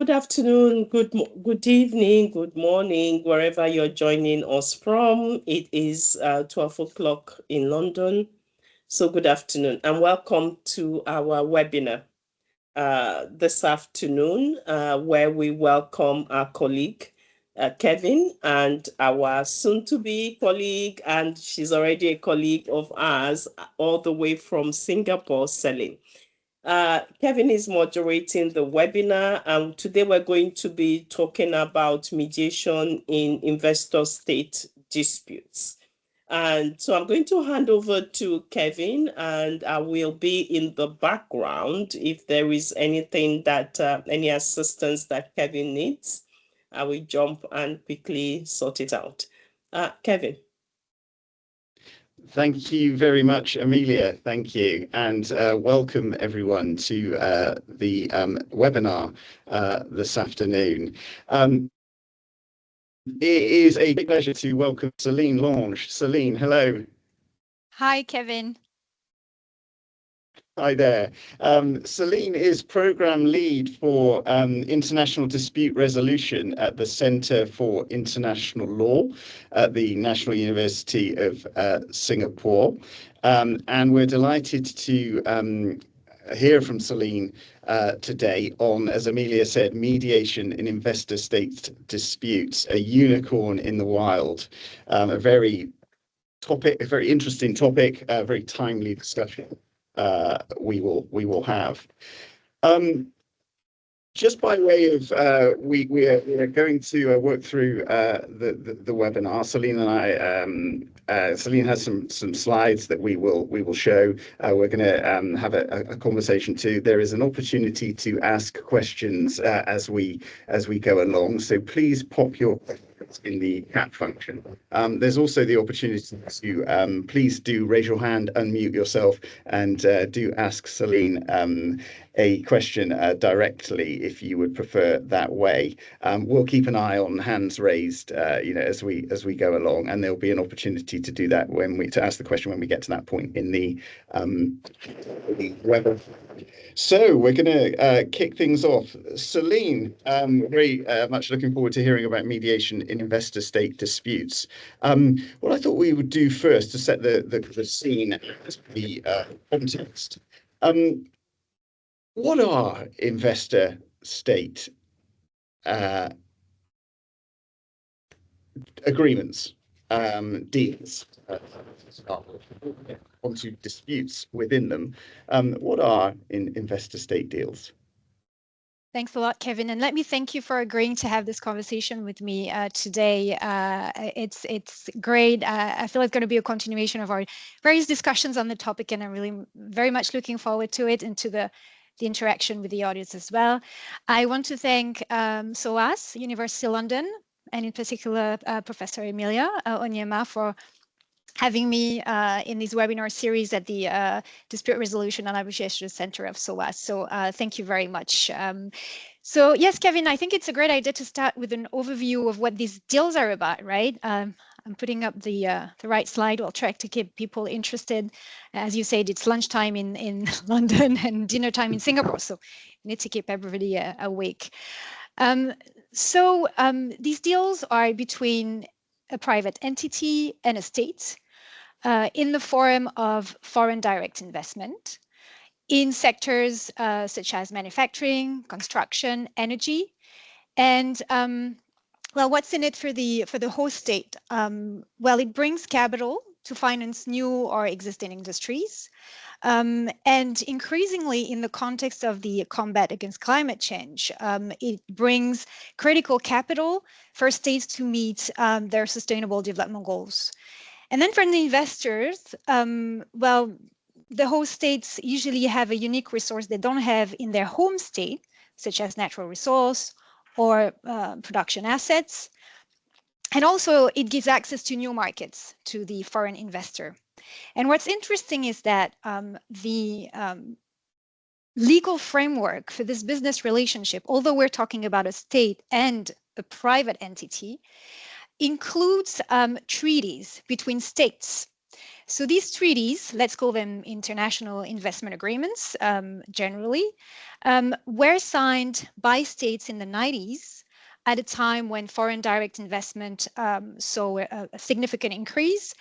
Good afternoon, good evening, good morning, wherever you're joining us from. It is 12 o'clock in London. So good afternoon and welcome to our webinar this afternoon, where we welcome our colleague, Kevin, and our soon-to-be colleague, and she's already a colleague of ours, all the way from Singapore, Celine. Kevin is moderating the webinar, and today we're going to be talking about mediation in investor-state disputes. And so I'm going to hand over to Kevin, and I will be in the background if there is anything that, any assistance that Kevin needs. I will jump and quickly sort it out. Kevin. Thank you very much, Amelia. Thank you. And welcome everyone to the webinar this afternoon. It is a big pleasure to welcome Celine Lange. Celine, hello. Hi, Kevin. Hi there. Celine is Program Lead for International Dispute Resolution at the Centre for International Law at the National University of Singapore. And we're delighted to hear from Celine today on, as Amelia said, mediation in investor-state disputes, a unicorn in the wild, a very interesting topic, a very timely discussion. We will have. Just by way of, we are going to work through the webinar. Celine and I, Celine has some slides that we will show. We're going to have a conversation too. There is an opportunity to ask questions as we go along. So please pop your questions in the chat function. There's also the opportunity to please do raise your hand, unmute yourself, and do ask Celine a question directly if you would prefer that way. We'll keep an eye on hands raised, as we go along, and there'll be an opportunity to do that to ask the question when we get to that point in the webinar. So we're going to kick things off. Celine, very much looking forward to hearing about mediation in investor-state disputes. What I thought we would do first to set the scene, the context. What are investor-state agreements, deals, onto disputes within them? What are investor-state deals? Thanks a lot, Kevin. And let me thank you for agreeing to have this conversation with me today. It's great. I feel it's going to be a continuation of our various discussions on the topic, and I'm really very much looking forward to it and to the interaction with the audience as well. I want to thank SOAS, University of London, and in particular, Professor Emilia Onyema for having me in this webinar series at the Dispute Resolution and Arbitration Center of SOAS. So thank you very much. So yes, Kevin, I think it's a great idea to start with an overview of what these deals are about, right? I'm putting up the right slide. We'll try to keep people interested. As you said, it's lunchtime in London and dinner time in Singapore, so we need to keep everybody awake. So these deals are between a private entity and a state in the form of foreign direct investment in sectors such as manufacturing, construction, energy, and well, what's in it for the host state? Well, it brings capital to finance new or existing industries. And increasingly in the context of the combat against climate change, it brings critical capital for states to meet their sustainable development goals. And then for the investors, well, the host states usually have a unique resource they don't have in their home state, such as natural resource or production assets. And also it gives access to new markets to the foreign investor. And what's interesting is that the legal framework for this business relationship, although we're talking about a state and a private entity, includes treaties between states. So these treaties, let's call them international investment agreements generally, were signed by states in the 90s at a time when foreign direct investment saw a significant increase.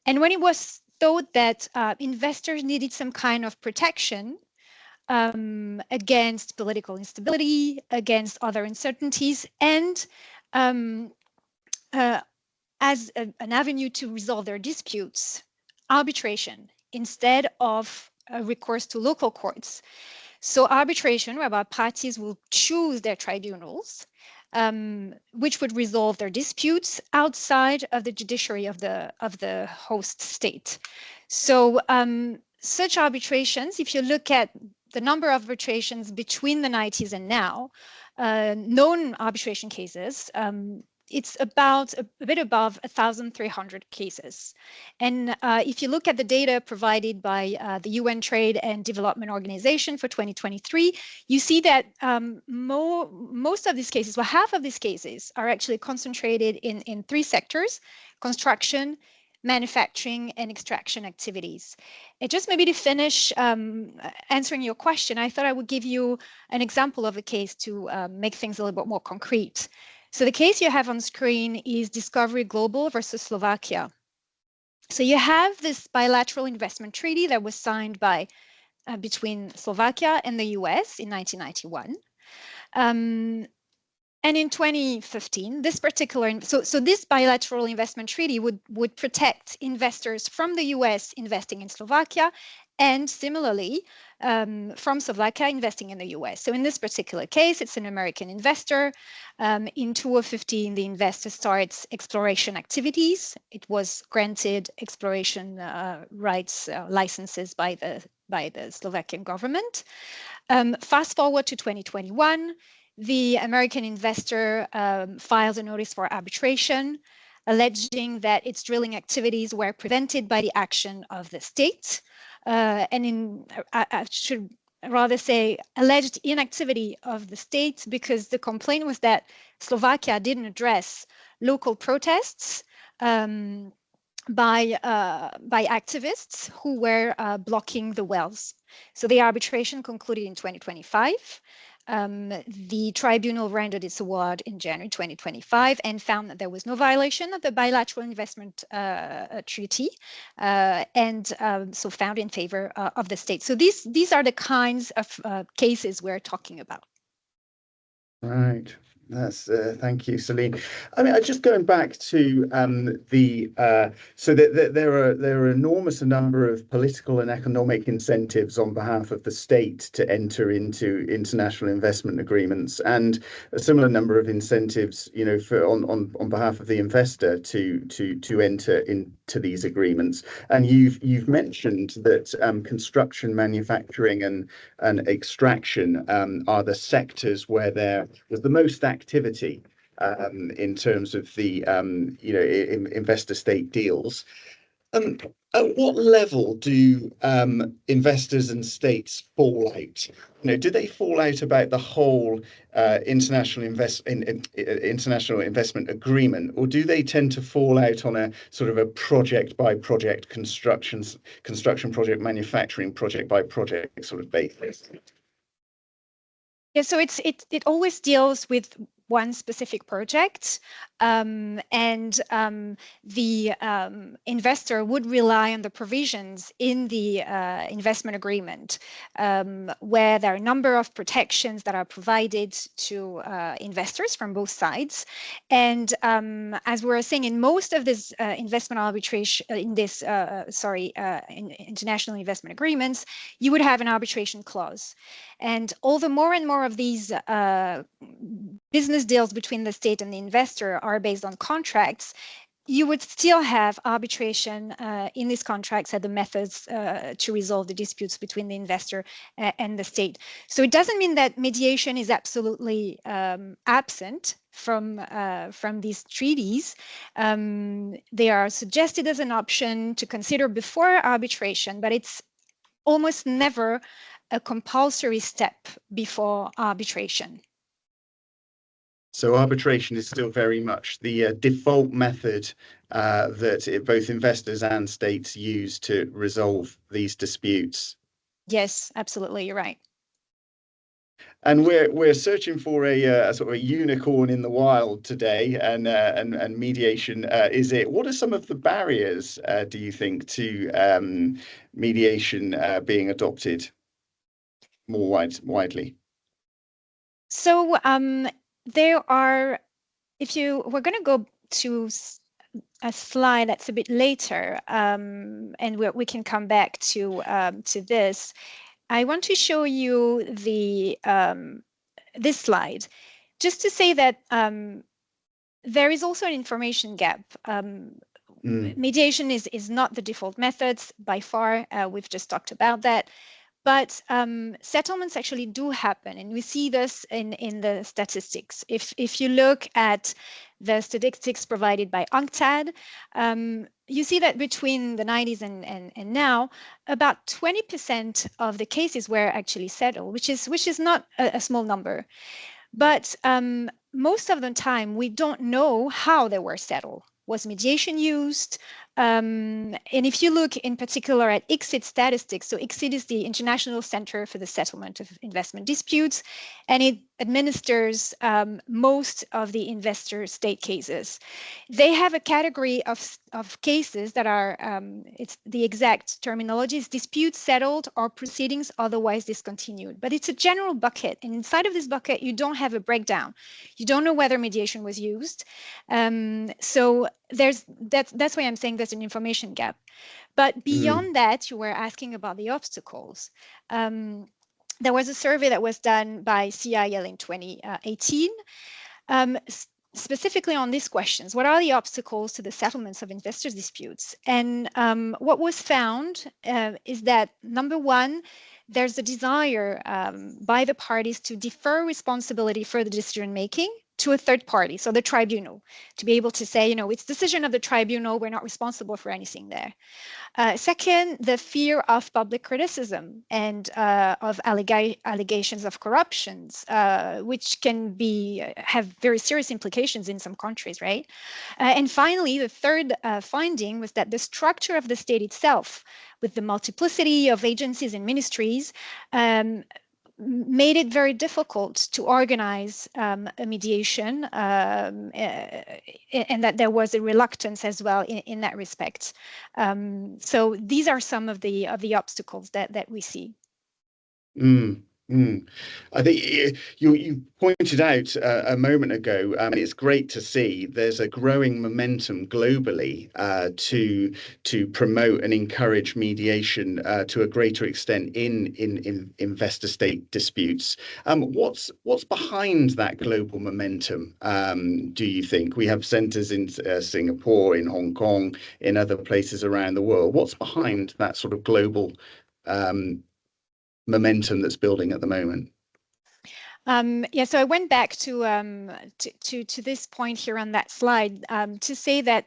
And when it was thought that investors needed some kind of protection against political instability, against other uncertainties, and as an avenue to resolve their disputes, arbitration instead of recourse to local courts. So arbitration, whereby parties will choose their tribunals, which would resolve their disputes outside of the judiciary of the host state. So such arbitrations, if you look at the number of arbitrations between the 90s and now, known arbitration cases, it's about a bit above 1,300 cases. And if you look at the data provided by the UN Trade and Development Organization for 2023, you see that most of these cases, well, half of these cases are actually concentrated in three sectors: construction, manufacturing, and extraction activities. And just maybe to finish answering your question, I thought I would give you an example of a case to make things a little bit more concrete. So the case you have on screen is Discovery Global versus Slovakia. So you have this bilateral investment treaty that was signed by between Slovakia and the US in 1991. And in 2015, this particular, so this bilateral investment treaty would protect investors from the US investing in Slovakia, and similarly from Slovakia investing in the US. So in this particular case, it's an American investor. In 2015, the investor starts exploration activities. It was granted exploration rights licenses by the Slovakian government. Fast forward to 2021. The American investor filed a notice for arbitration, alleging that its drilling activities were prevented by the action of the state. And I should rather say alleged inactivity of the state, because the complaint was that Slovakia didn't address local protests by activists who were blocking the wells. So the arbitration concluded in 2025. The tribunal rendered its award in January 2025 and found that there was no violation of the bilateral investment treaty, and so found in favor of the state. So these are the kinds of cases we're talking about. Right. That's thank you, Celine. I mean, just going back to so there are enormous number of political and economic incentives on behalf of the state to enter into international investment agreements, and a similar number of incentives, you know, for on behalf of the investor to enter into these agreements. And you've mentioned that construction, manufacturing, and extraction are the sectors where there was the most activity in terms of the investor state deals. At what level do investors and states fall out? You know, do they fall out about the whole international investment agreement, or do they tend to fall out on a sort of a project by project construction project, manufacturing project by project sort of basis? Yeah, so it always deals with one specific project, and the investor would rely on the provisions in the investment agreement, where there are a number of protections that are provided to investors from both sides. And as we were saying, in most of this investment arbitration, in this in international investment agreements, you would have an arbitration clause. And although more and more of these business deals between the state and the investor are based on contracts, you would still have arbitration in these contracts as the methods to resolve the disputes between the investor and the state. So it doesn't mean that mediation is absolutely absent from these treaties. They are suggested as an option to consider before arbitration, but it's almost never a compulsory step before arbitration. So arbitration is still very much the default method that both investors and states use to resolve these disputes. Yes, absolutely, you're right. And we're searching for a sort of a unicorn in the wild today, and mediation is it. What are some of the barriers, do you think, to mediation being adopted more widely? So there are, we're going to go to a slide that's a bit later, and we can come back to this. I want to show you the this slide, just to say that there is also an information gap. Mediation is not the default methods by far. We've just talked about that. But settlements actually do happen, and we see this in the statistics. If you look at the statistics provided by UNCTAD, you see that between the 90s and now, about 20% of the cases were actually settled, which is not a small number. But most of the time, we don't know how they were settled. Was mediation used? And if you look in particular at ICSID statistics, so ICSID is the International Center for the Settlement of Investment Disputes, and it administers most of the investor-state cases. They have a category of cases that are, it's the exact terminology is disputes settled or proceedings otherwise discontinued. But it's a general bucket, and inside of this bucket, you don't have a breakdown. You don't know whether mediation was used. So that's why I'm saying there's an information gap. But beyond that, you were asking about the obstacles. There was a survey that was done by CIL in 2018, specifically on these questions. What are the obstacles to the settlements of investors' disputes? And what was found is that, number one, there's a desire by the parties to defer responsibility for the decision-making to a third party, so the tribunal, to be able to say, it's decision of the tribunal, we're not responsible for anything there. Second, the fear of public criticism and of allegations of corruptions, which can have very serious implications in some countries, right? And finally, the third finding was that the structure of the state itself, with the multiplicity of agencies and ministries, made it very difficult to organize a mediation, and that there was a reluctance as well in that respect. So these are some of the obstacles that we see. I think you pointed out a moment ago, and it's great to see there's a growing momentum globally to promote and encourage mediation to a greater extent in investor-state disputes. What's behind that global momentum? Do you think we have centres in Singapore, in Hong Kong, in other places around the world? What's behind that sort of global momentum that's building at the moment? Yeah, so I went back to this point here on that slide to say that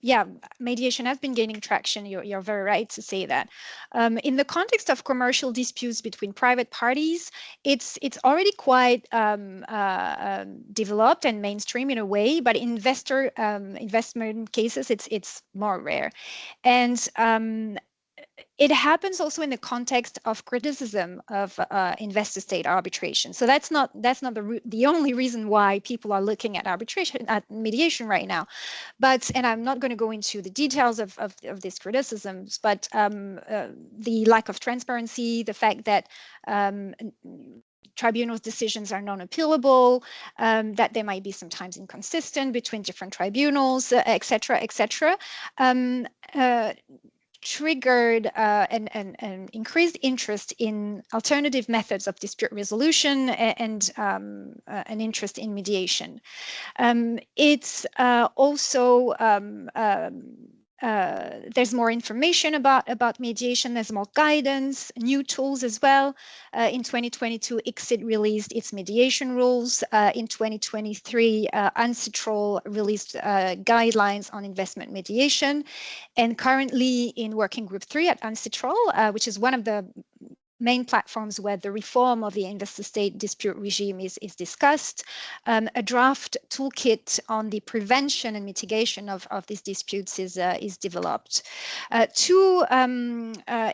yeah, mediation has been gaining traction. You're very right to say that. In the context of commercial disputes between private parties, it's already quite developed and mainstream in a way, but in investment cases, it's more rare. And it happens also in the context of criticism of investor-state arbitration. So that's not the only reason why people are looking at mediation right now. But, and I'm not going to go into the details of these criticisms, but the lack of transparency, the fact that tribunals' decisions are non-appealable, that they might be sometimes inconsistent between different tribunals, et cetera, triggered an increased interest in alternative methods of dispute resolution and an interest in mediation. It's also there's more information about mediation, there's more guidance, new tools as well. In 2022, ICSID released its mediation rules. In 2023, UNCTAD released guidelines on investment mediation. And currently in Working Group 3 at UNCTAD, which is one of the main platforms where the reform of the investor-state dispute regime is discussed. A draft toolkit on the prevention and mitigation of these disputes is developed. Two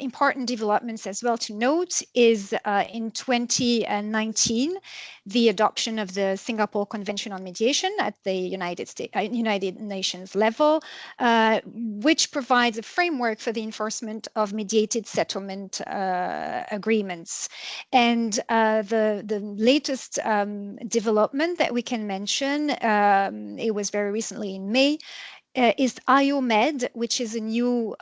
important developments as well to note is in 2019, the adoption of the Singapore Convention on Mediation at the United Nations level, which provides a framework for the enforcement of mediated settlement agreements. And the latest development that we can mention, it was very recently in May, is IOMED, which is a new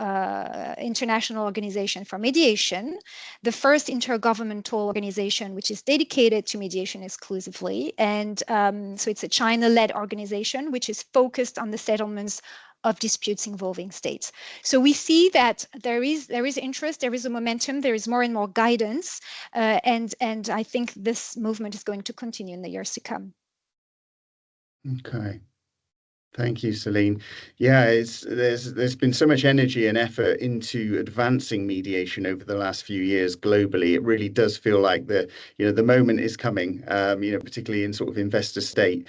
international organization for mediation, the first intergovernmental organization which is dedicated to mediation exclusively. And so it's a China-led organization which is focused on the settlements of disputes involving states. So we see that there is interest, there is a momentum, there is more and more guidance, and I think this movement is going to continue in the years to come. Okay. Thank you, Celine. Yeah, there's been so much energy and effort into advancing mediation over the last few years globally. It really does feel like the moment is coming, particularly in sort of investor state.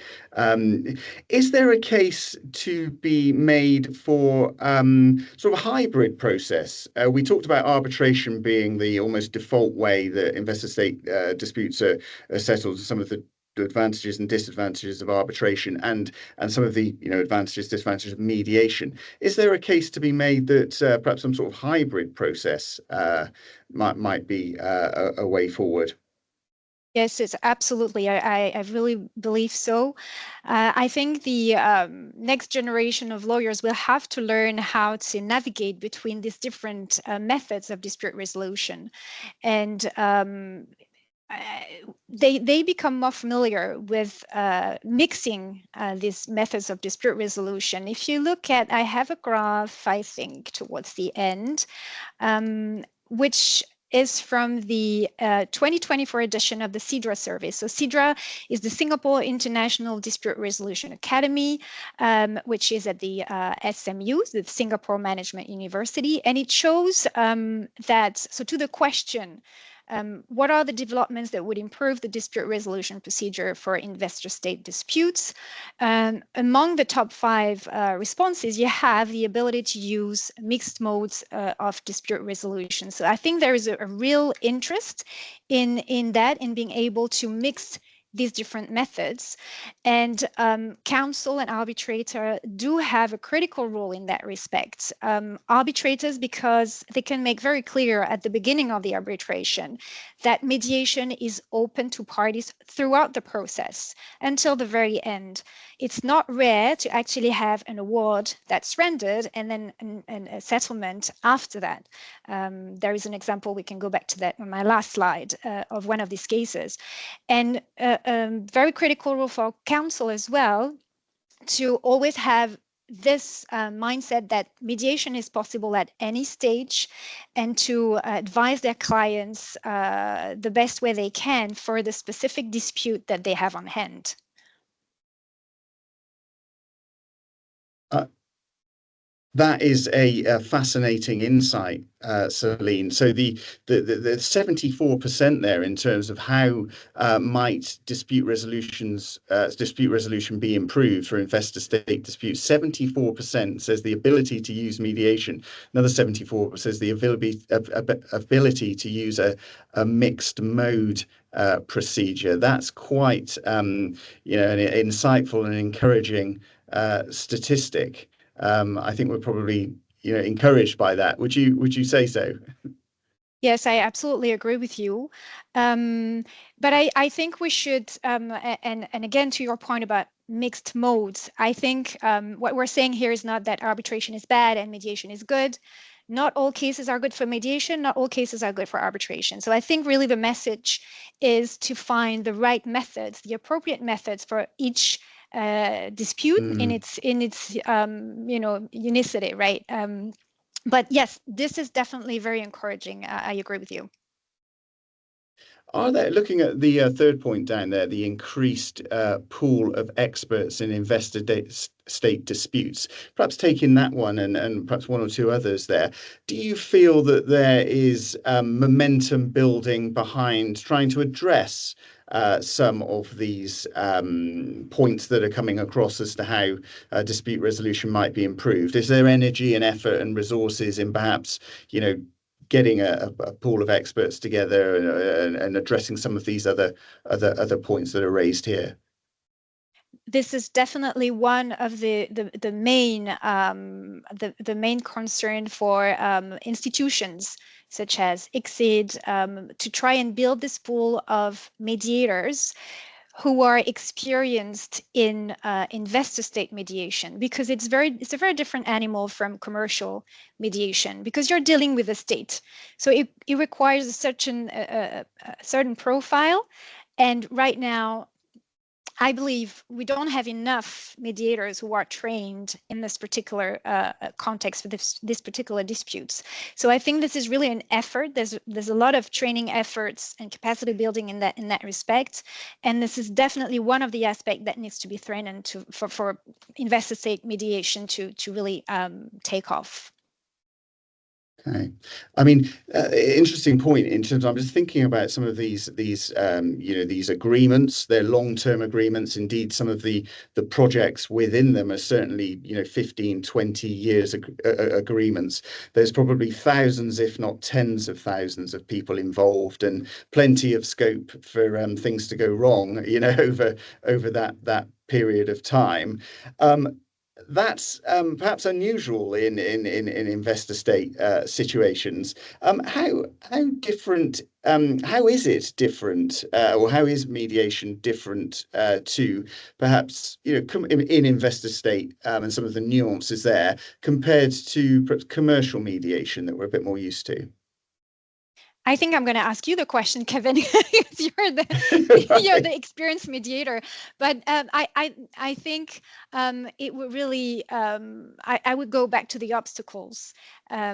Is there a case to be made for sort of a hybrid process? We talked about arbitration being the almost default way that investor state disputes are settled, some of the advantages and disadvantages of arbitration and some of the advantages, disadvantages of mediation. Is there a case to be made that perhaps some sort of hybrid process might be a way forward? Yes, it's absolutely. I really believe so. I think the next generation of lawyers will have to learn how to navigate between these different methods of dispute resolution, and they become more familiar with mixing these methods of dispute resolution. If you look at, I have a graph, I think, towards the end, which is from the 2024 edition of the CIDRA survey. So CIDRA is the Singapore International Dispute Resolution Academy, which is at the SMU, the Singapore Management University. And it shows that, so to the question, what are the developments that would improve the dispute resolution procedure for investor-state disputes? Among the top 5 responses, you have the ability to use mixed modes of dispute resolution. So I think there is a real interest in that, in being able to mix these different methods, and counsel and arbitrator do have a critical role in that respect. Arbitrators, because they can make very clear at the beginning of the arbitration that mediation is open to parties throughout the process until the very end. It's not rare to actually have an award that's rendered and then a settlement after that. There is an example, we can go back to that on my last slide, of one of these cases. And very critical role for counsel as well, to always have this mindset that mediation is possible at any stage, and to advise their clients the best way they can for the specific dispute that they have on hand. That is a fascinating insight, Celine. So the 74% there in terms of how might dispute resolution be improved for investor-state disputes. 74% says the ability to use mediation. Another 74% says the ability to use a mixed mode procedure. That's quite an insightful and encouraging statistic. I think we're probably encouraged by that. Would you say so? Yes, I absolutely agree with you. But I think we should, and again, to your point about mixed modes, I think what we're saying here is not that arbitration is bad and mediation is good. Not all cases are good for mediation, not all cases are good for arbitration. So I think really the message is to find the right methods, the appropriate methods for each dispute in its unicity, right? But yes, this is definitely very encouraging. I agree with you. Are there, looking at the third point down there, the increased pool of experts in investor-state disputes, perhaps taking that one and perhaps one or two others there, do you feel that there is momentum building behind trying to address some of these points that are coming across as to how dispute resolution might be improved? Is there energy and effort and resources in perhaps, getting a pool of experts together and addressing some of these other points that are raised here? This is definitely one of the main concern for institutions such as ICSID, to try and build this pool of mediators who are experienced in investor-state mediation, because it's a very different animal from commercial mediation, because you're dealing with the state. So it requires a certain profile. And right now, I believe we don't have enough mediators who are trained in this particular context for this particular disputes. So I think this is really an effort. There's a lot of training efforts and capacity building in that respect, and this is definitely one of the aspects that needs to be strengthened for investor-state mediation to really take off. Okay, I mean, interesting point in terms. I'm just thinking about some of these agreements. They're long-term agreements. Indeed, some of the projects within them are certainly 15, 20 years agreements. There's probably thousands, if not tens of thousands, of people involved, and plenty of scope for things to go wrong. Over that period of time. That's perhaps unusual in investor-state situations. How different? How is it different, or how is mediation different to perhaps in investor-state and some of the nuances there compared to perhaps commercial mediation that we're a bit more used to? I think I'm going to ask you the question, Kevin, because you're the experienced mediator. But I think it would really I would go back to the obstacles. I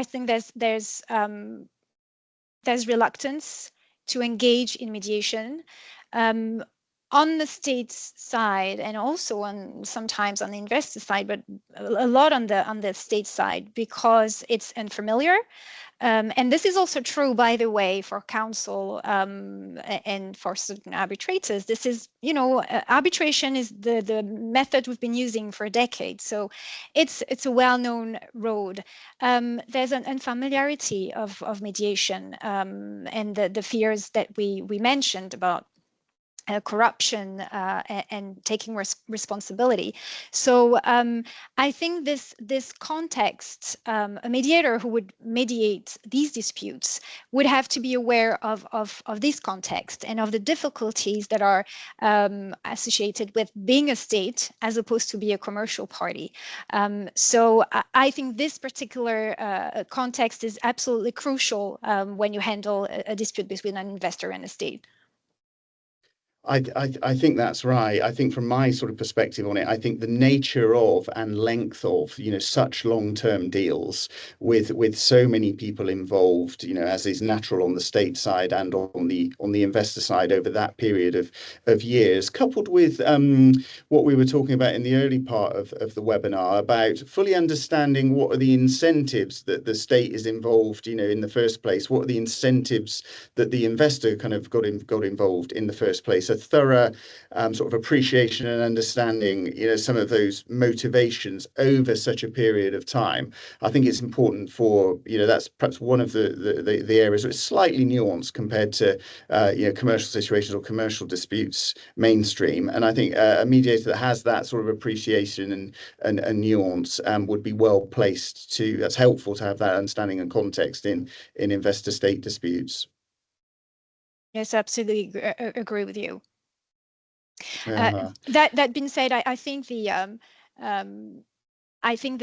think there's reluctance to engage in mediation. On the state's side, and also sometimes on the investor side, but a lot on the state side, because it's unfamiliar. And this is also true, by the way, for counsel and for certain arbitrators. This is, arbitration is the method we've been using for decades. So it's a well-known road. There's an unfamiliarity of mediation and the fears that we mentioned about corruption and taking responsibility. So I think this context, a mediator who would mediate these disputes would have to be aware of this context and of the difficulties that are associated with being a state as opposed to be a commercial party. So I think this particular context is absolutely crucial when you handle a dispute between an investor and a state. I think that's right. I think from my sort of perspective on it, I think the nature of and length of such long-term deals with so many people involved, as is natural on the state side and on the investor side over that period of years, coupled with what we were talking about in the early part of the webinar about fully understanding what are the incentives that the state is involved, in the first place. What are the incentives that the investor kind of got involved in the first place? A thorough sort of appreciation and understanding, some of those motivations over such a period of time. I think it's important for, that's perhaps one of the areas where it's slightly nuanced compared to, commercial situations or commercial disputes mainstream. And I think a mediator that has that sort of appreciation and nuance would be well placed that's helpful to have that understanding and context in investor-state disputes. Yes, absolutely agree with you. Uh-huh. That being said, I think the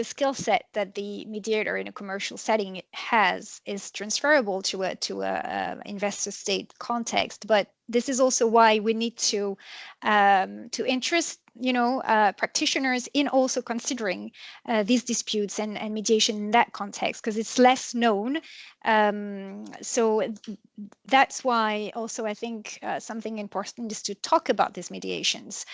skill set that the mediator in a commercial setting has is transferable to a investor-state context, but this is also why we need to interest practitioners in also considering these disputes and mediation in that context, because it's less known. So that's why also I think something important is to talk about these mediations.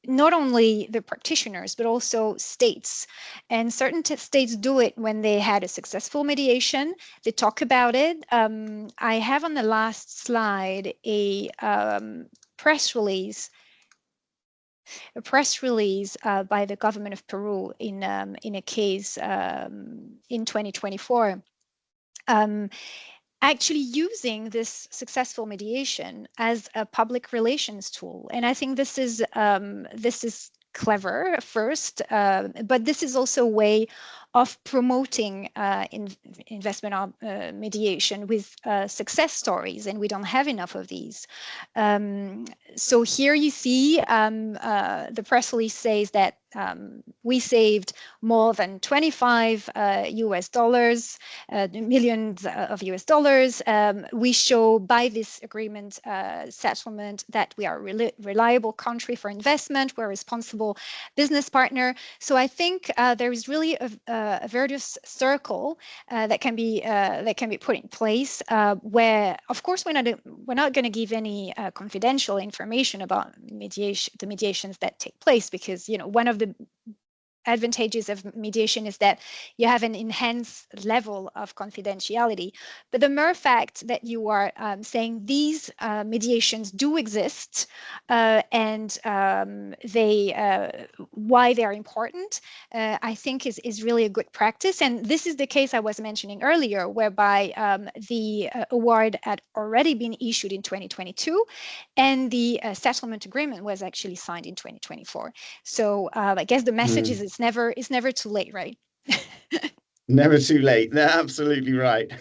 Not only the practitioners, but also states. And certain states do it when they had a successful mediation. They talk about it. I have on the last slide a press release by the government of Peru in a case in 2024. Actually using this successful mediation as a public relations tool. And I think this is clever first, but this is also a way of promoting investment mediation with success stories, and we don't have enough of these. So here you see the press release says that we saved more than 25 millions of US dollars. We show by this agreement settlement that we are a reliable country for investment. We're a responsible business partner. So I think there is really a virtuous circle that can be put in place, where, of course, we're not going to give any confidential information about the mediations that take place, because one of the advantages of mediation is that you have an enhanced level of confidentiality. But the mere fact that you are saying these mediations do exist and why they are important, I think is really a good practice. And this is the case I was mentioning earlier, whereby the award had already been issued in 2022, and the settlement agreement was actually signed in 2024. So I guess the message is it's never too late, right? Never too late. No, absolutely right.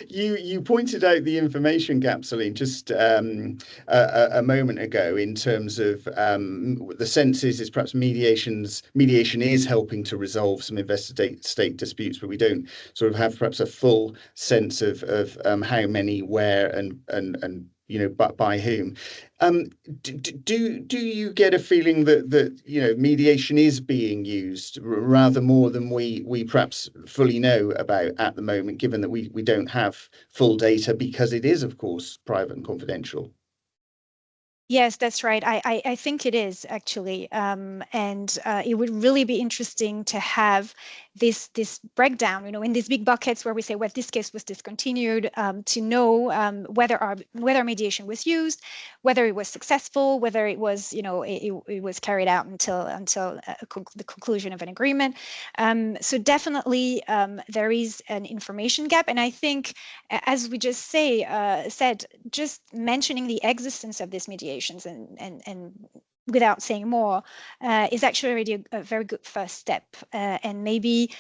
You pointed out the information gap, Celine, just a moment ago, in terms of the sense is perhaps mediation is helping to resolve some investor-state disputes, but we don't sort of have perhaps a full sense of how many, where, and but by whom. Do you get a feeling that mediation is being used rather more than we perhaps fully know about at the moment, given that we don't have full data, because it is, of course, private and confidential? Yes, that's right. I think it is, actually. And it would really be interesting to have this breakdown, in these big buckets where we say, well, this case was discontinued, to know whether mediation was used, whether it was successful, whether it was, it was carried out until the conclusion of an agreement. So definitely there is an information gap. And I think, as we just said, just mentioning the existence of this mediation and without saying more is actually already a very good first step. And maybe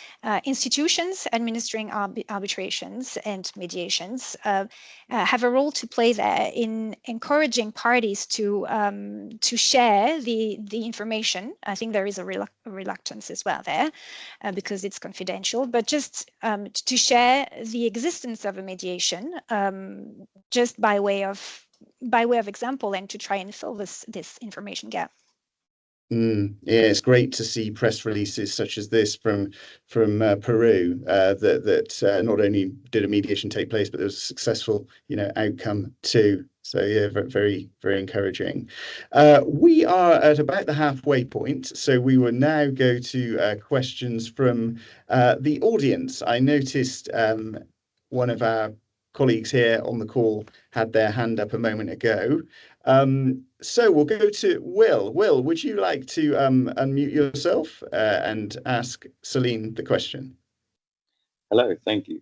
institutions administering arbitrations and mediations have a role to play there in encouraging parties to share the information. I think there is a reluctance as well there because it's confidential, but just to share the existence of a mediation just by way of example, and to try and fill this information gap. Yeah, it's great to see press releases such as this from Peru that not only did a mediation take place, but there was a successful outcome too. So yeah, very, very encouraging. We are at about the halfway point, so we will now go to questions from the audience. I noticed one of our colleagues here on the call had their hand up a moment ago. So we'll go to Will. Will, would you like to unmute yourself and ask Celine the question? Hello, thank you.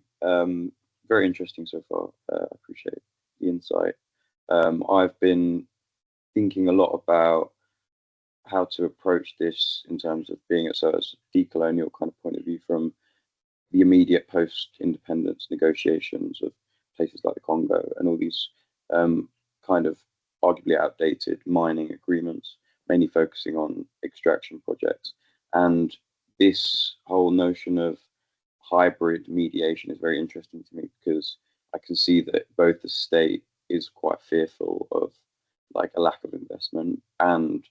Very interesting so far. I appreciate the insight. I've been thinking a lot about how to approach this in terms of being a sort of decolonial kind of point of view from the immediate post-independence negotiations of places like the Congo and all these kind of arguably outdated mining agreements, mainly focusing on extraction projects. And this whole notion of hybrid mediation is very interesting to me because I can see that both the state is quite fearful of like a lack of investment, and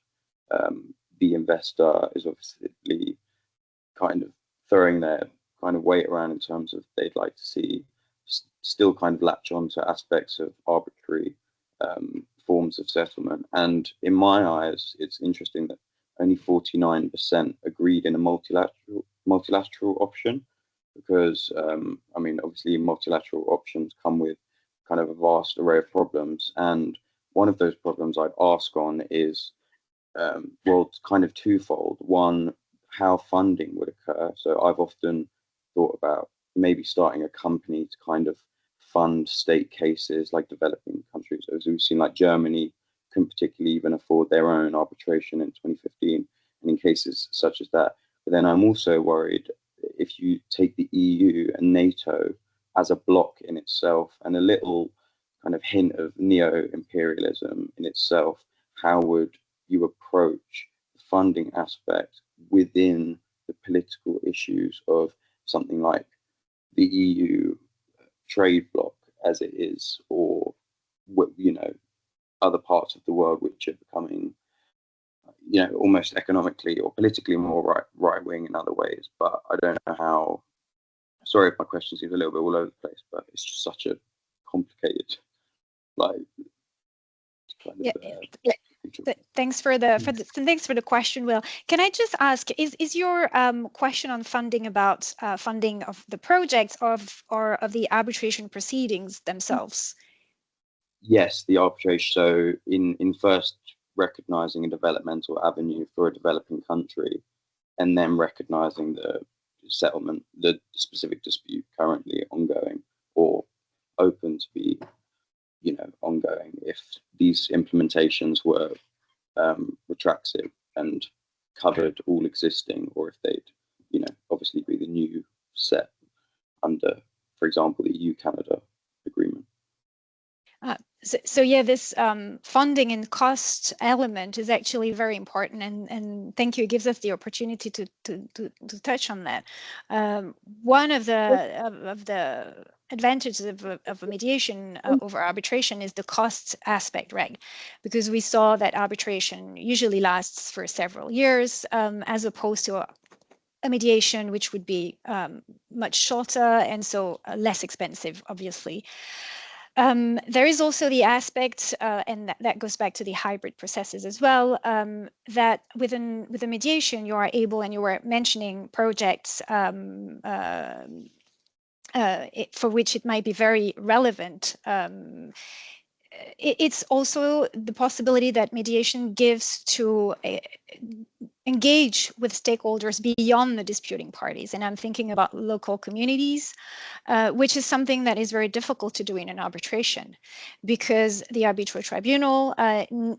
the investor is obviously kind of throwing their kind of weight around in terms of they'd like to see still kind of latch on to aspects of arbitrary forms of settlement. And in my eyes, it's interesting that only 49% agreed in a multilateral option, because I mean, obviously multilateral options come with kind of a vast array of problems, and one of those problems I'd ask on is well, it's kind of twofold. One, how funding would occur. So I've often thought about maybe starting a company to kind of fund state cases like developing countries. As we've seen, like Germany couldn't particularly even afford their own arbitration in 2015, and in cases such as that. But then I'm also worried if you take the EU and NATO as a block in itself and a little kind of hint of neo-imperialism in itself, how would you approach the funding aspect within the political issues of something like the EU trade bloc as it is, or you know, other parts of the world which are becoming, you know, almost economically or politically more right wing in other ways. But I don't know how. Sorry if my question seems a little bit all over the place, but it's just such a complicated, like, kind of. Thanks for the question, Will. Can I just ask, is your question on funding about funding of the projects or of the arbitration proceedings themselves? Yes, the arbitration. So in first recognizing a developmental avenue for a developing country, and then recognizing the settlement, the specific dispute currently ongoing or open to be, you know, ongoing, if these implementations were retractive and covered all existing, or if they'd, you know, obviously be the new set under, for example, the EU-Canada agreement. So yeah, this funding and cost element is actually very important, and thank you. It gives us the opportunity to touch on that. One of the advantages of a mediation over arbitration is the cost aspect, right? Because we saw that arbitration usually lasts for several years, as opposed to a mediation which would be much shorter and so less expensive, obviously. There is also the aspect, and that goes back to the hybrid processes as well, that with a mediation, you are able, and you were mentioning projects for which it might be very relevant. It's also the possibility that mediation gives to engage with stakeholders beyond the disputing parties. And I'm thinking about local communities, which is something that is very difficult to do in an arbitration, because the arbitral tribunal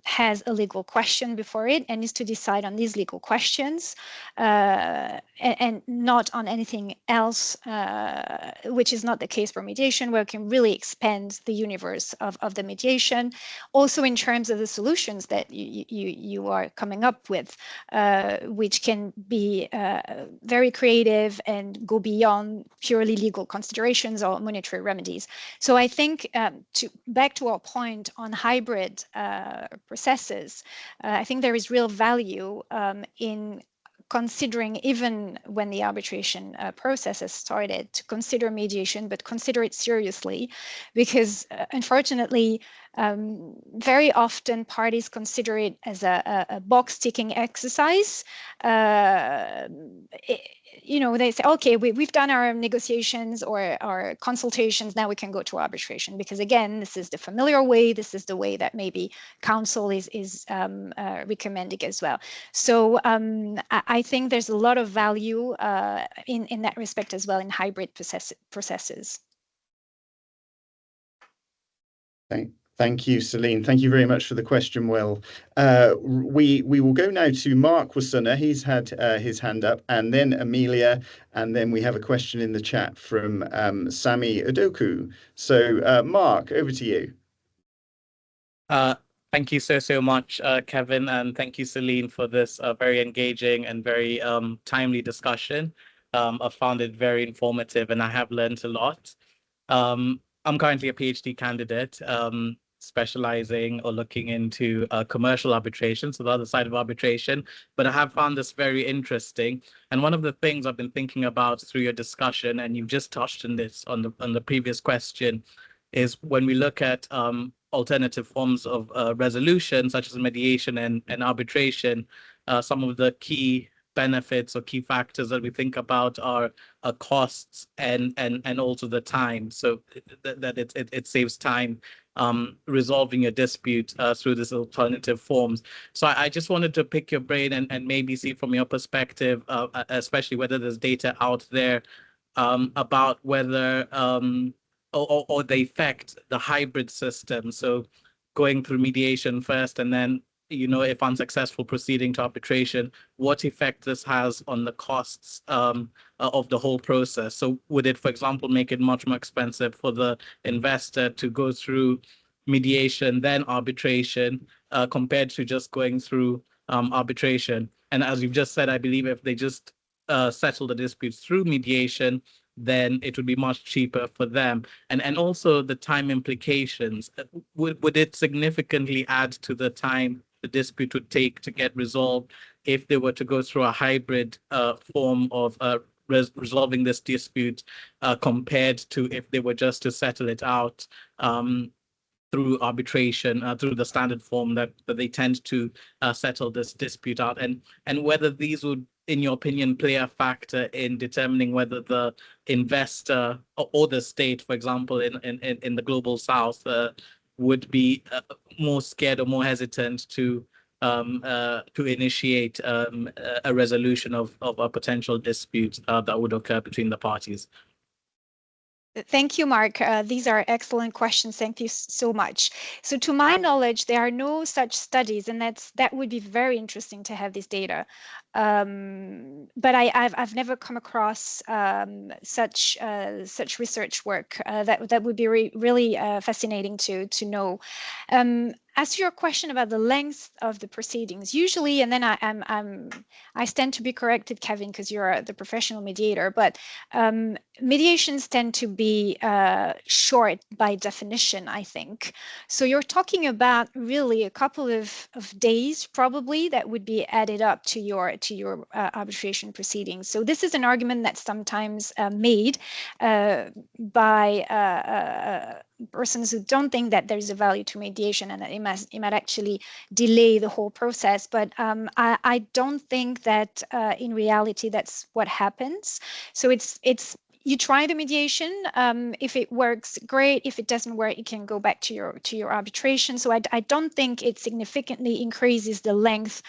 has a legal question before it and is to decide on these legal questions and not on anything else, which is not the case for mediation, where it can really expand the universe of the mediation. Also in terms of the solutions that you are coming up with, which can be very creative and go beyond purely legal considerations or monetary remedies. So I think back to our point on hybrid processes, I think there is real value in considering, even when the arbitration process has started, to consider mediation, but consider it seriously, because unfortunately, very often parties consider it as a box-ticking exercise. You know, they say, okay, we've done our negotiations or our consultations, now we can go to arbitration, because again, this is the familiar way, this is the way that maybe counsel is recommending as well. So I think there's a lot of value in that respect as well, in hybrid processes. Thank you, Celine. Thank you very much for the question, Will. We will go now to Mark Wasuna. He's had his hand up, and then Amelia, and then we have a question in the chat from Sami Udoku. So, Mark, over to you. Thank you so much, Kevin, and thank you, Celine, for this very engaging and very timely discussion. I found it very informative, and I have learned a lot. I'm currently a PhD candidate, specializing or looking into commercial arbitration, so the other side of arbitration. But I have found this very interesting. And one of the things I've been thinking about through your discussion, and you've just touched on this on the previous question, is when we look at alternative forms of resolution, such as mediation and arbitration, some of the key benefits or key factors that we think about are costs and also the time. So that it saves time resolving a dispute through these alternative forms. So I just wanted to pick your brain and maybe see from your perspective, especially whether there's data out there about whether or they affect the hybrid system. So going through mediation first and then, if unsuccessful, proceeding to arbitration, what effect this has on the costs of the whole process. So would it, for example, make it much more expensive for the investor to go through mediation, then arbitration, compared to just going through arbitration? And as you've just said, I believe if they just settle the disputes through mediation, then it would be much cheaper for them. And also the time implications. Would it significantly add to the time the dispute would take to get resolved if they were to go through a hybrid form of resolving this dispute compared to if they were just to settle it out through arbitration, through the standard form that they tend to settle this dispute out, and whether these would, in your opinion, play a factor in determining whether the investor or the state, for example, in the global south, would be more scared or more hesitant to initiate a resolution of a potential dispute that would occur between the parties. Thank you, Mark. These are excellent questions. Thank you so much. So to my knowledge, there are no such studies, and that would be very interesting to have this data. But I've never come across such research work that would be really fascinating to know. As to your question about the length of the proceedings, usually, and then I stand to be corrected, Kevin, because you're the professional mediator, but mediations tend to be short by definition, I think. So you're talking about really a couple of days, probably, that would be added up to your arbitration proceedings. So this is an argument that's sometimes made by persons who don't think that there's a value to mediation and that it might actually delay the whole process. But I don't think that in reality that's what happens. So it's you try the mediation. If it works, great. If it doesn't work, you can go back to your arbitration. So I don't think it significantly increases the length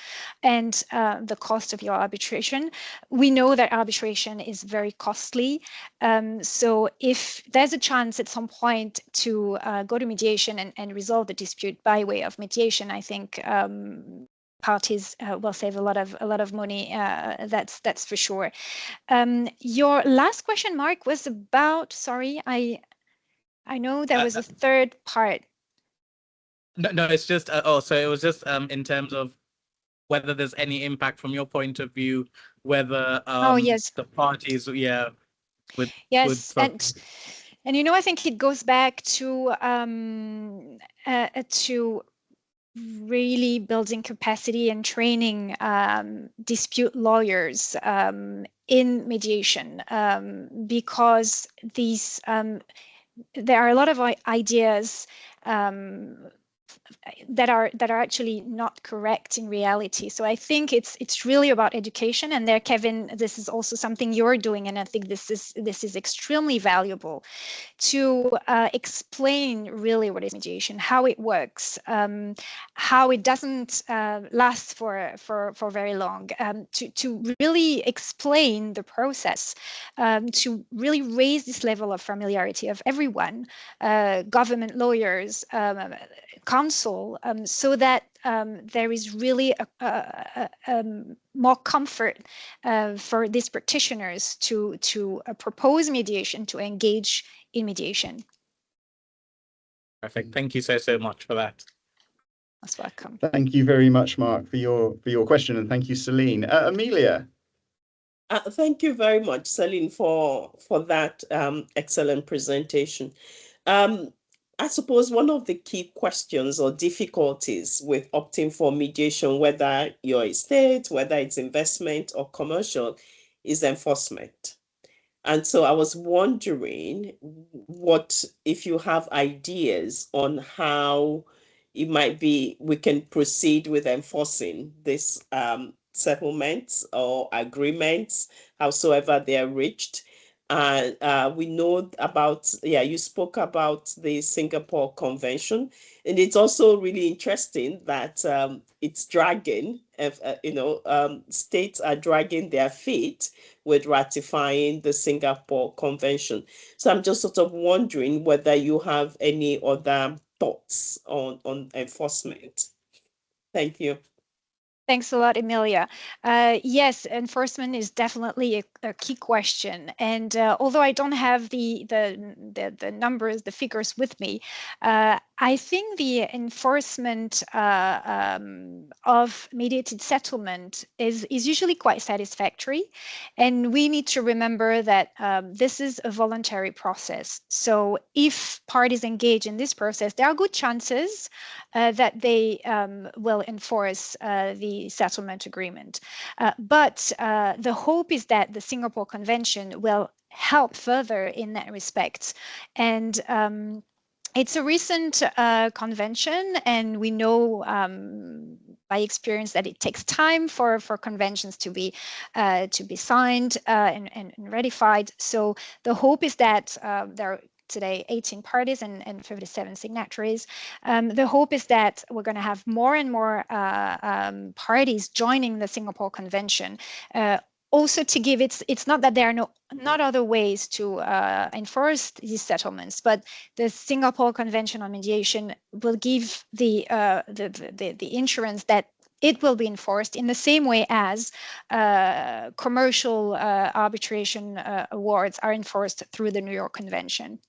and the cost of your arbitration. We know that arbitration is very costly. So if there's a chance at some point to go to mediation and resolve the dispute by way of mediation, I think parties will save a lot of money. That's for sure. Your last question, Mark, was about. Sorry, I know there was a third part. No, it's just so it was just in terms of whether there's any impact from your point of view, whether oh yes, the parties, yeah, would yes, and I think it goes back to really building capacity and training dispute lawyers in mediation, because these there are a lot of ideas that are actually not correct in reality. So I think it's really about education. And there, Kevin, this is also something you're doing, and I think this is extremely valuable to explain really what is mediation, how it works, how it doesn't last for very long, to really explain the process, to really raise this level of familiarity of everyone, government lawyers, counsel, so that there is really more comfort for these practitioners to propose mediation, to engage in mediation. Perfect. Thank you so much for that. Most welcome. Thank you very much, Mark, for your question, and thank you, Celine. Amelia. Thank you very much, Celine, for that excellent presentation. I suppose one of the key questions or difficulties with opting for mediation, whether you're a state, whether it's investment or commercial, is enforcement. And so I was wondering what if you have ideas on how it might be we can proceed with enforcing this settlements or agreements, howsoever they are reached. And we know about, yeah, you spoke about the Singapore Convention, and it's also really interesting that it's dragging, states are dragging their feet with ratifying the Singapore Convention. So I'm just sort of wondering whether you have any other thoughts on enforcement. Thank you. Thanks a lot, Emilia. Yes, enforcement is definitely a key question. And although I don't have the numbers, the figures with me, I think the enforcement of mediated settlement is usually quite satisfactory. And we need to remember that this is a voluntary process. So if parties engage in this process, there are good chances that they will enforce the settlement agreement. But the hope is that the Singapore Convention will help further in that respect. And it's a recent convention, and we know by experience that it takes time for conventions to be signed and ratified. So the hope is that there are today 18 parties and 57 signatories. The hope is that we're going to have more and more parties joining the Singapore Convention. Also to give it's not that there are not other ways to enforce these settlements, but the Singapore Convention on Mediation will give the insurance that it will be enforced in the same way as commercial arbitration awards are enforced through the New York Convention.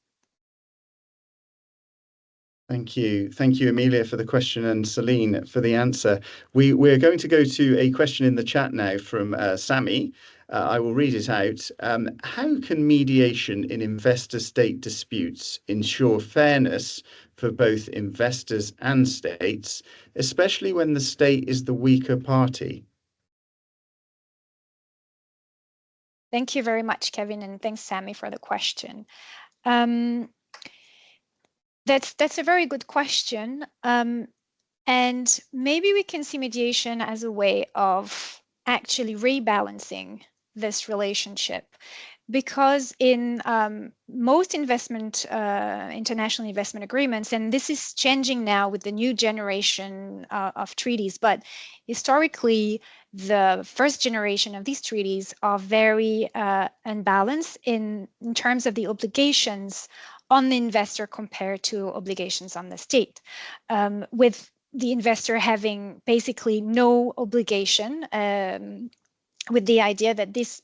Thank you, Emilia, for the question, and Celine for the answer. We're going to go to a question in the chat now from Sammy. I will read it out. How can mediation in investor-state disputes ensure fairness for both investors and states, especially when the state is the weaker party? Thank you very much, Kevin, and thanks, Sammy, for the question. That's a very good question. And maybe we can see mediation as a way of actually rebalancing this relationship, because in most international investment agreements, and this is changing now with the new generation of treaties, but historically, the first generation of these treaties are very unbalanced in terms of the obligations on the investor compared to obligations on the state, with the investor having basically no obligation, with the idea that these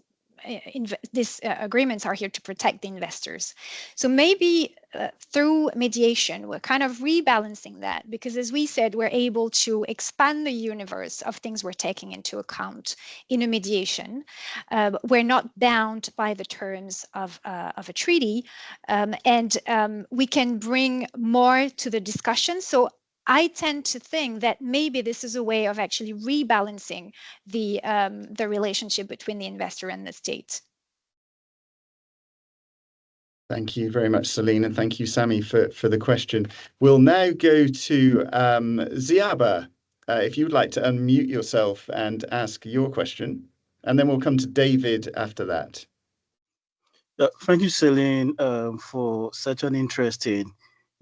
agreements are here to protect the investors. So maybe through mediation, we're kind of rebalancing that, because as we said, we're able to expand the universe of things we're taking into account in a mediation. We're not bound by the terms of a treaty, and we can bring more to the discussion. So I tend to think that maybe this is a way of actually rebalancing the relationship between the investor and the state. Thank you very much, Celine, and thank you, Sammy, for the question. We'll now go to Ziaba, if you would like to unmute yourself and ask your question, and then we'll come to David after that. Thank you, Celine, for such an interesting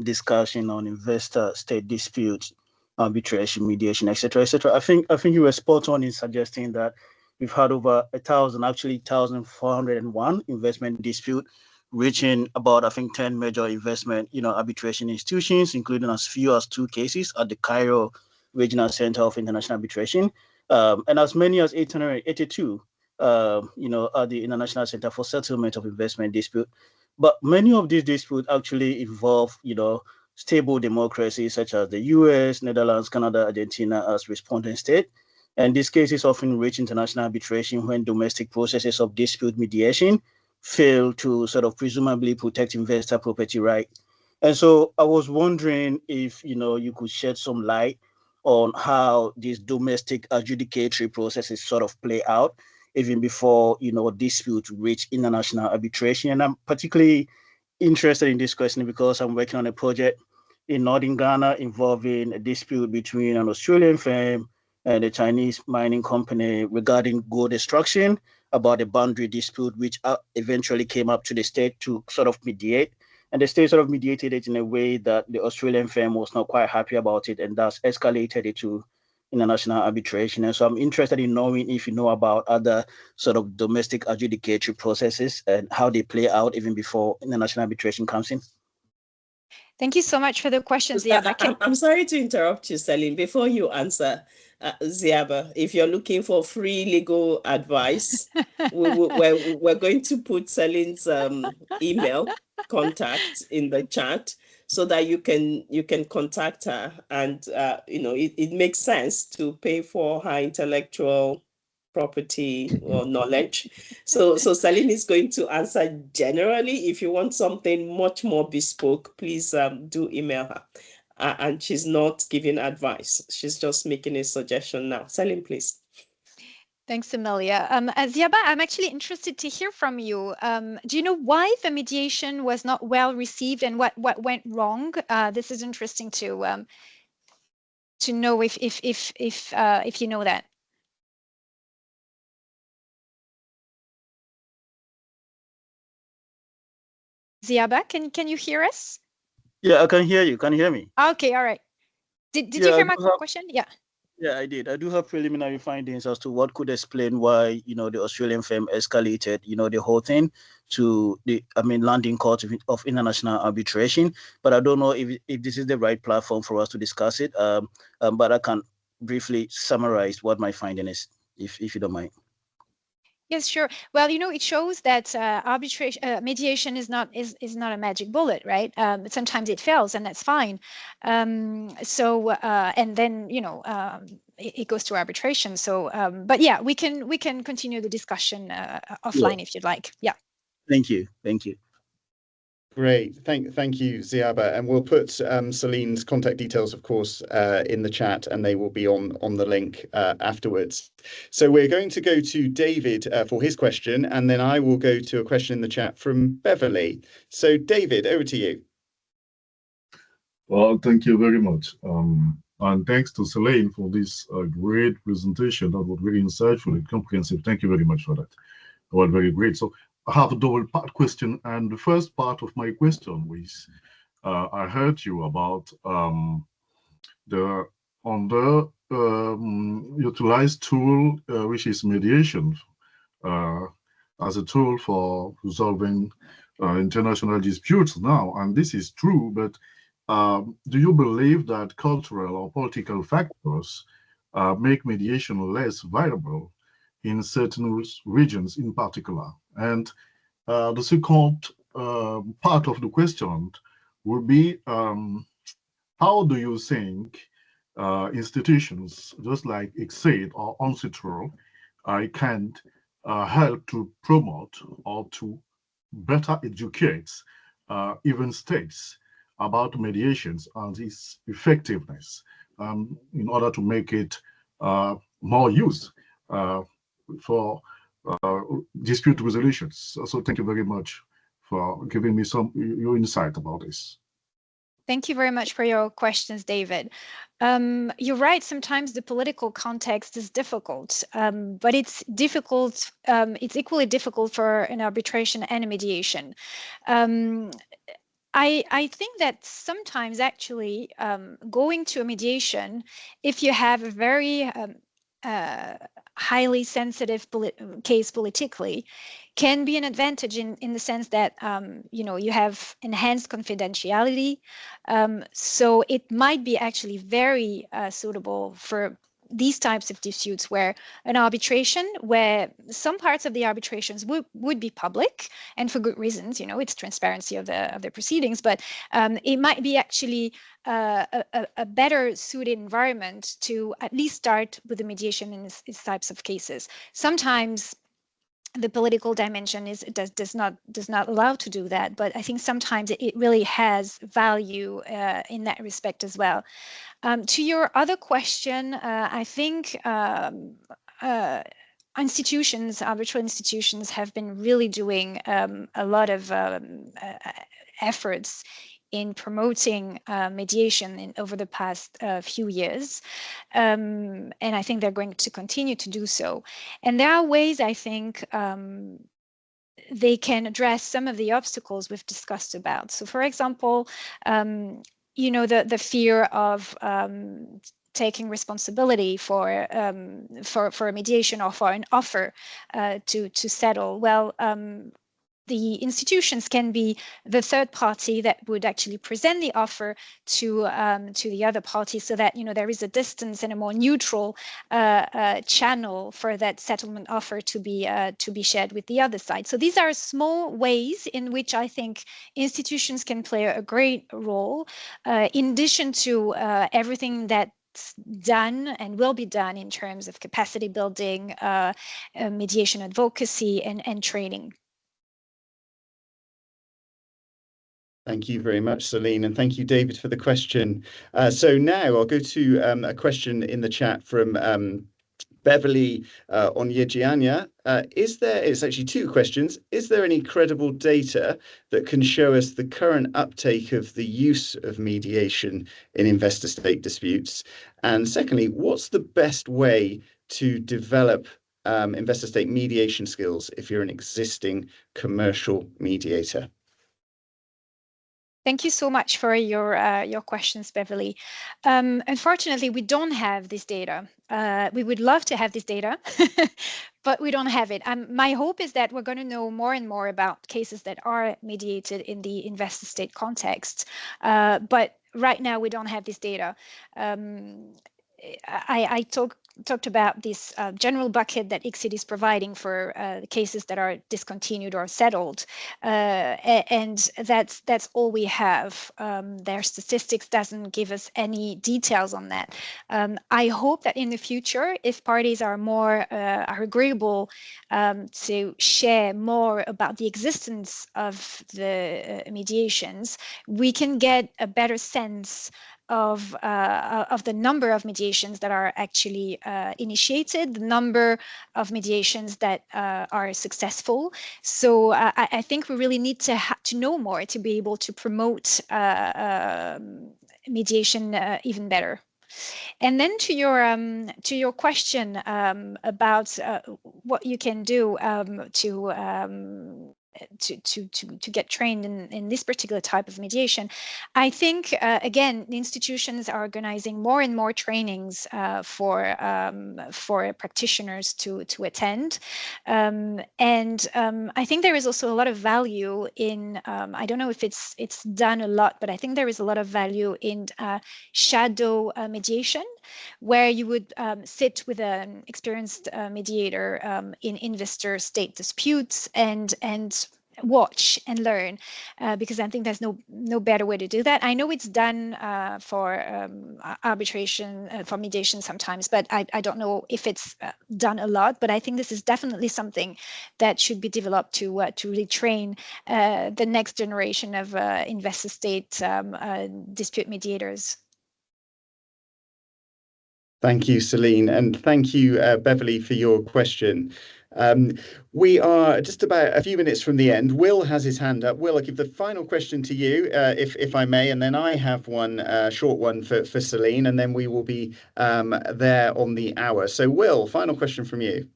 discussion on investor-state disputes, arbitration, mediation, etc., etc. I think you were spot on in suggesting that we've had over 1,000, actually 1,401 investment dispute, reaching about, I think, 10 major investment, arbitration institutions, including as few as 2 cases at the Cairo Regional Center of International Arbitration, and as many as 882, at the International Center for Settlement of Investment Dispute. But many of these disputes actually involve, stable democracies such as the US, Netherlands, Canada, Argentina as respondent state. And these cases often reach international arbitration when domestic processes of dispute mediation fail to sort of presumably protect investor property right. And so I was wondering if, you could shed some light on how these domestic adjudicatory processes sort of play out, even before, disputes reach international arbitration. And I'm particularly interested in this question because I'm working on a project in northern Ghana involving a dispute between an Australian firm and a Chinese mining company regarding gold extraction about a boundary dispute, which eventually came up to the state to sort of mediate. And the state sort of mediated it in a way that the Australian firm was not quite happy about it, and thus escalated it to international arbitration. And so I'm interested in knowing if you know about other sort of domestic adjudicatory processes and how they play out even before international arbitration comes in. Thank you so much for the questions, Ziaba. I'm sorry to interrupt you, Celine. Before you answer, Ziaba, if you're looking for free legal advice, we're going to put Celine's email contact in the chat so that you can contact her, and it makes sense to pay for her intellectual property or knowledge. So Celine is going to answer generally. If you want something much more bespoke, please do email her. And she's not giving advice. She's just making a suggestion now. Celine, please. Thanks, Amelia. Ziaba, I'm actually interested to hear from you. Do you know why the mediation was not well received and what went wrong? This is interesting to know if you know that. Ziaba, can you hear us? Yeah, I can hear you. Can you hear me? Okay, all right. Did you hear my question? Yeah. Yeah, I did. I do have preliminary findings as to what could explain why, the Australian firm escalated, the whole thing to the, London Court of International Arbitration. But I don't know if this is the right platform for us to discuss it. But I can briefly summarize what my finding is, if you don't mind. Yes, sure. Well, it shows that arbitration, mediation is not a magic bullet, right? Sometimes it fails, and that's fine. And then it goes to arbitration. So, but yeah, we can continue the discussion offline if you'd like. Yeah. Thank you. Great. Thank you, Ziaba. And we'll put Celine's contact details, of course, in the chat, and they will be on the link afterwards. So we're going to go to David for his question, and then I will go to a question in the chat from Beverly. So David, over to you. Well, thank you very much. And thanks to Celine for this great presentation. That was very insightful and comprehensive. Thank you very much for that. That was very great. So I have a double part question, and the first part of my question was, I heard you about the utilized tool, which is mediation, as a tool for resolving international disputes now, and this is true. But do you believe that cultural or political factors make mediation less viable in certain regions in particular? And the second part of the question would be, how do you think institutions just like ICSID or UNCITRAL can help to promote or to better educate even states about mediations and its effectiveness in order to make it more used for dispute resolutions? So thank you very much for giving me your insight about this. Thank you very much for your questions, David. You're right, sometimes the political context is difficult, but it's difficult, it's equally difficult for an arbitration and a mediation. I think that sometimes actually going to a mediation, if you have a very highly sensitive case politically, can be an advantage in the sense that you have enhanced confidentiality. So it might be actually very suitable for these types of disputes where an arbitration, where some parts of the arbitrations would be public, and for good reasons, it's transparency of the proceedings, but it might be actually a better suited environment to at least start with the mediation in these types of cases. Sometimes the political dimension does not allow to do that. But I think sometimes it really has value in that respect as well. To your other question, I think institutions, arbitral institutions, have been really doing a lot of efforts in promoting mediation over the past few years. And I think they're going to continue to do so. And there are ways, I think, they can address some of the obstacles we've discussed about. So, for example, you know, the fear of taking responsibility for a mediation or for an offer to settle. Well, the institutions can be the third party that would actually present the offer to the other party, so that, you know, there is a distance and a more neutral channel for that settlement offer to be shared with the other side. So these are small ways in which I think institutions can play a great role, in addition to everything that's done and will be done in terms of capacity building, mediation advocacy, and training. Thank you very much, Celine, and thank you, David, for the question. So now I'll go to a question in the chat from Beverly Onyejianya. It's actually two questions. Is there any credible data that can show us the current uptake of the use of mediation in investor-state disputes? And secondly, what's the best way to develop investor-state mediation skills if you're an existing commercial mediator? Thank you so much for your questions, Beverly. Unfortunately, we don't have this data. We would love to have this data, but we don't have it. My hope is that we're going to know more and more about cases that are mediated in the investor-state context. But right now, we don't have this data. I talked about this general bucket that ICSID is providing for the cases that are discontinued or settled, and that's all we have. Their statistics doesn't give us any details on that. I hope that in the future, if parties are more are agreeable to share more about the existence of the mediations, we can get a better sense of the number of mediations that are actually initiated, the number of mediations that are successful. So I think we really need to know more to be able to promote mediation even better. And then to your question about what you can do to get trained in this particular type of mediation, I think again, the institutions are organizing more and more trainings for practitioners to attend, and I think there is also a lot of value in I don't know if it's done a lot, but I think there is a lot of value in shadow mediation, where you would sit with an experienced mediator in investor-state disputes and watch and learn, because I think there's no better way to do that. I know it's done for arbitration, for mediation sometimes, but I don't know if it's done a lot. But I think this is definitely something that should be developed to really train the next generation of investor-state dispute mediators. Thank you, Celine, and thank you, Beverly, for your question. We are just about a few minutes from the end. Will has his hand up. Will, I'll give the final question to you, if I may, and then I have one short one for Celine, and then we will be there on the hour. So, Will, final question from you.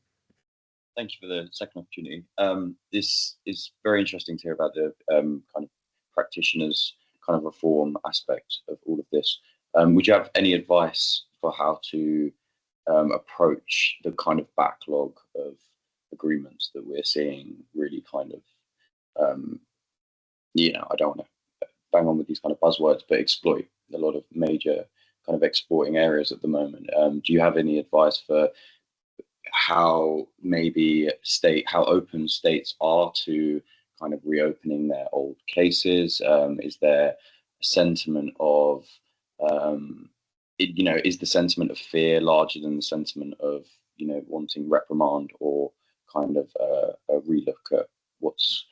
Thank you for the second opportunity. This is very interesting to hear about the kind of practitioners' kind of reform aspect of all of this. Would you have any advice for how to approach the kind of backlog of agreements that we're seeing really kind of, you know, I don't want to bang on with these kind of buzzwords, but exploit a lot of major kind of exporting areas at the moment? Do you have any advice for how maybe how open states are to kind of reopening their old cases? Is there a sentiment of, you know, is the sentiment of fear larger than the sentiment of, you know, wanting reprimand or kind of a relook at what's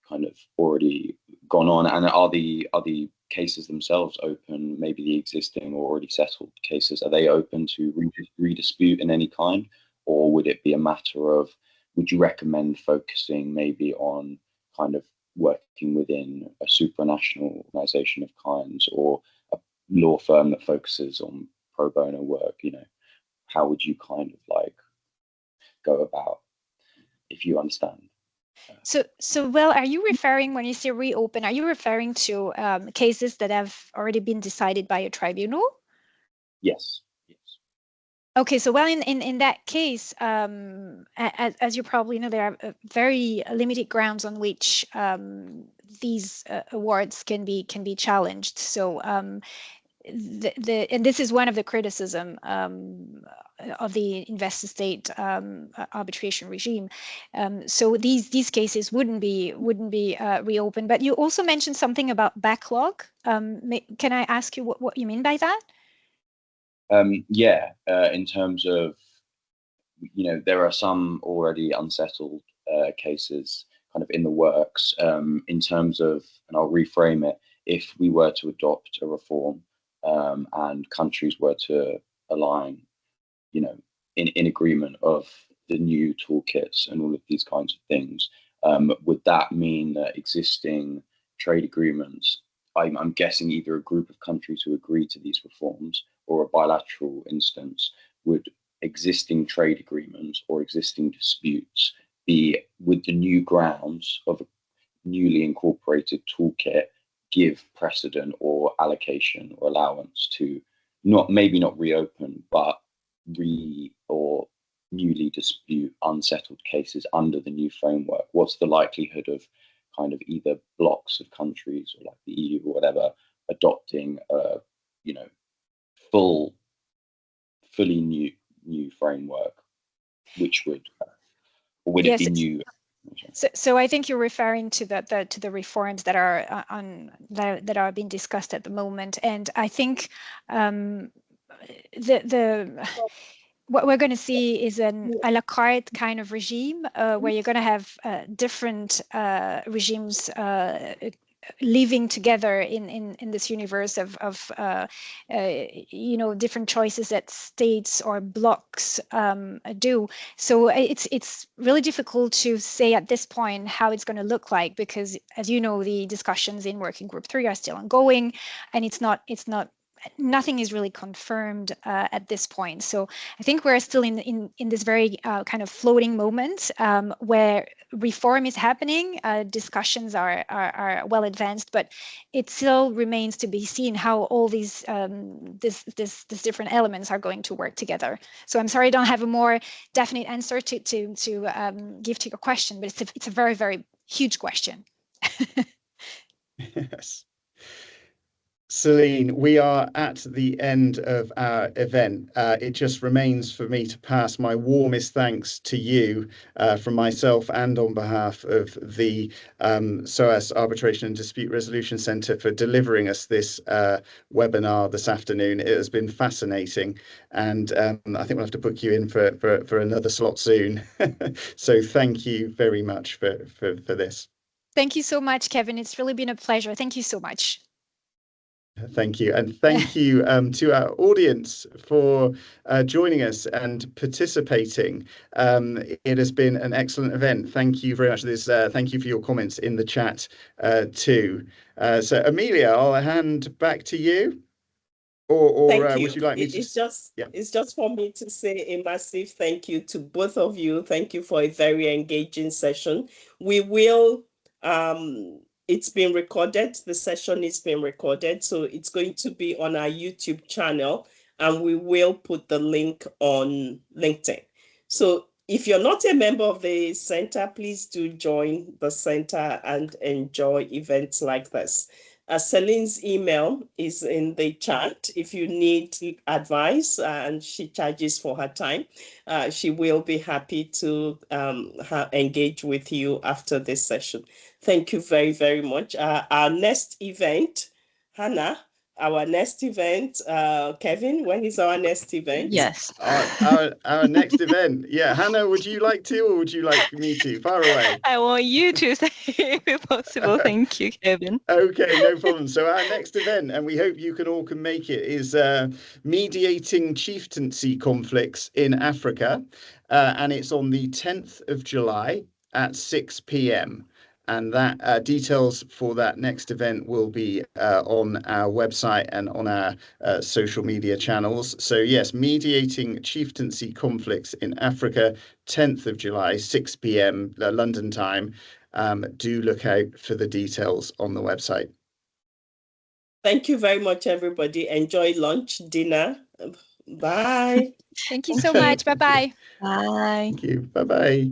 kind of already gone on, and are the cases themselves open, maybe the existing or already settled cases, are they open to redispute in any kind, or would it be a matter of, would you recommend focusing maybe on kind of working within a supranational organization of kinds, or a law firm that focuses on pro bono work? You know, how would you kind of like go about, if you understand? So Will, are you referring, when you say reopen, are you referring to cases that have already been decided by a tribunal? Yes. Okay, so well, in that case, as you probably know, there are very limited grounds on which these awards can be challenged. So and this is one of the criticism of the investor state arbitration regime. So these cases wouldn't be reopened. But you also mentioned something about backlog. Can I ask you what you mean by that? Yeah, in terms of, you know, there are some already unsettled cases kind of in the works, in terms of, and I'll reframe it, if we were to adopt a reform and countries were to align, you know, in agreement of the new toolkits and all of these kinds of things, would that mean that existing trade agreements, I'm guessing either a group of countries who agree to these reforms or a bilateral instance, would existing trade agreements or existing disputes be, with the new grounds of a newly incorporated toolkit, give precedent or allocation or allowance to maybe not reopen, but or newly dispute unsettled cases under the new framework? What's the likelihood of kind of either blocks of countries or like the EU or whatever adopting a, you know, fully new framework, which would, or would it be new? So I think you're referring to the reforms that are that are being discussed at the moment, and I think what we're going to see is an a la carte kind of regime where you're going to have different regimes living together in this universe of you know, different choices that states or blocks do. So it's really difficult to say at this point how it's going to look like, because, as you know, the discussions in Working Group 3 are still ongoing, and nothing is really confirmed at this point. So I think we're still in this very kind of floating moment where reform is happening, discussions are well advanced, but it still remains to be seen how all these this different elements are going to work together. So I'm sorry I don't have a more definite answer to give to your question, but it's a very, very huge question. Yes. Celine, we are at the end of our event. It just remains for me to pass my warmest thanks to you from myself and on behalf of the SOAS Arbitration and Dispute Resolution Centre for delivering us this webinar this afternoon. It has been fascinating, and I think we'll have to book you in for another slot soon. So thank you very much for this. Thank you so much, Kevin. It's really been a pleasure. Thank you so much. Thank you. And thank you to our audience for joining us and participating. It has been an excellent event. Thank you very much for this. Thank you for your comments in the chat too. So Amelia, I'll hand back to you. Or would you like me to? It's just for me to say a massive thank you to both of you. Thank you for a very engaging session. We will it's been recorded. The session is being recorded, so it's going to be on our YouTube channel, and we will put the link on LinkedIn. So if you're not a member of the center, please do join the center and enjoy events like this. Celine's email is in the chat. If you need advice, and she charges for her time, she will be happy to engage with you after this session. Thank you very, very much. Our next event, Hannah, our next event. Kevin, when is our next event? Yes. Our next event. Yeah, Hannah, would you like to, or would you like me to? Far away. I want you to say if possible. Thank you, Kevin. Okay, no problem. So our next event, and we hope you can make it, is Mediating Chieftaincy Conflicts in Africa, and it's on the 10th of July at 6 p.m. And that details for that next event will be on our website and on our social media channels. So yes, Mediating Chieftaincy Conflicts in Africa, 10th of July, 6 p.m. London time. Do look out for the details on the website. Thank you very much, everybody. Enjoy lunch, dinner. Bye. Thank you so much. Bye-bye. Bye. Thank you. Bye-bye.